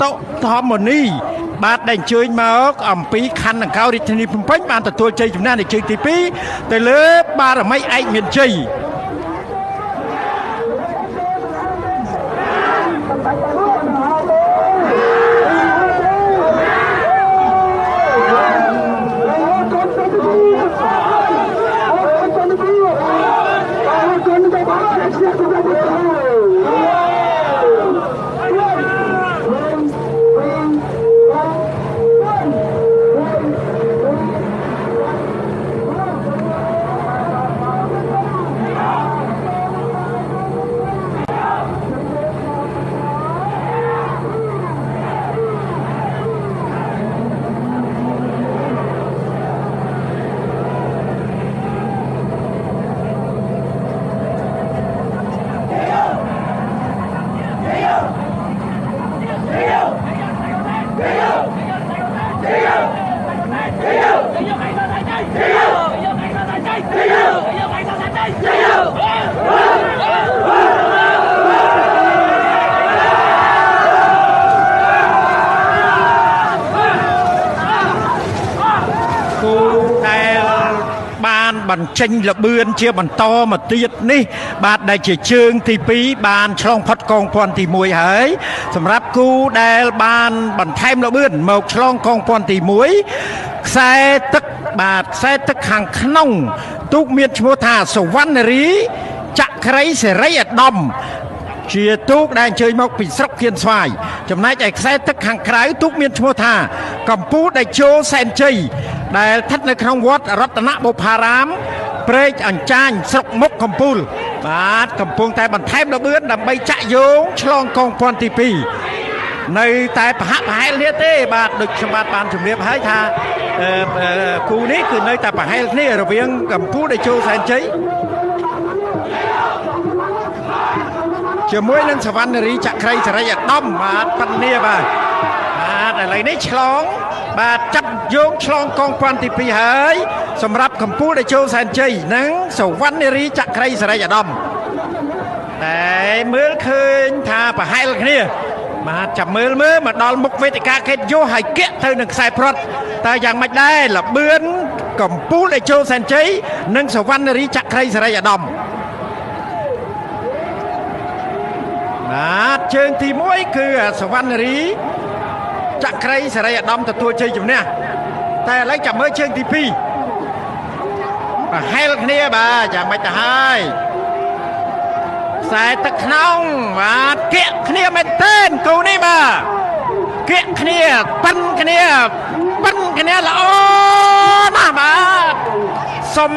តោធម្មនីបាទដែលអញ្ជើញមកអំពីខណ្ឌដង្កោរាជធានីភ្នំពេញបានទទួលជ័យជំនះនៅជើងទី2ទៅលើបារមីឯកមានជ័យបញ្ចេញលបឿនជាបន្តមកទៀតនេះបាទដែលជាជើងទី2បានឆ្លងផុតកងភ័ណ្ឌទី1ហើយសម្រាប់គូដែលបានបន្ថែមលបឿនមកឆ្លងកងភ័ណ្ឌទី1ខ្សែទឹកបាទខ្សែទឹកខាងក្នុងទូកមានឈ្មោះថាសវណ្ណរីចក្រីសេរីឧត្តមជាទូកដែលអញ្ជើញមកពីស្រុកគៀនស្វាយចំណែកឯខ្សែទឹកខាងក្រៅទូកមានឈ្មោះថាកម្ពុជាដេជោសែនជ័យដែលស្ថិតនៅក្នុងវត្តរតនបុប្ផារាមព្រែកអញ្ចាញស្រុកមុខកំពូលបាទកំពុងតែបន្ថែមលបឿនដើម្បីចាក់យោងឆ្លងកងភ័ណ្ឌទី2នៅតែប្រហាក់ប្រហែលនេះទេបាទដូចខ្ញុំបានជម្រាបហើយថាគូនេះគឺនៅតែប្រហែលគ្នារវាងកម្ពុជាដេជោសែនជ័យជាមួយនឹងសវណ្ណរីចក្រីសេរីឧត្តមបាទប៉ុណ្ណេះបាទឥឡូវនេះឆ្លងបាទចាប់យោងឆ្លងកងភ័ណ្ឌទី2ហើយសម្រាប់កម្ពុជាដេជោសែនជ័យនិងសវណ្ណរីចក្រីសេរីឧត្តមតែមើលឃើញថាប្រហែលគ្នាបាទចាំមើលមកដល់មុខវេទិកាកិត្តិយសហើយគៀកទៅនឹងខ្សែប្រត់តែយ៉ាងម៉េចដែរលបឿនកម្ពុជាដេជោសែនជ័យនិងសវណ្ណរីចក្រីសេរីឧត្តមបាទជើងទី1គឺសវណ្ណរីចក្រីសេរីឧត្តមទទួលជ័យជំនះតែឥឡូវចាំមើលជើងទី2ប្រហែលគ្នាបាទយ៉ាងម៉េចទៅហើយខ្សែទឹកក្នុងបាទគៀកគ្នាមែនទែនគូនេះបាទគៀកគ្នាប៉ិនគ្នាល្អណាស់បាទសុំ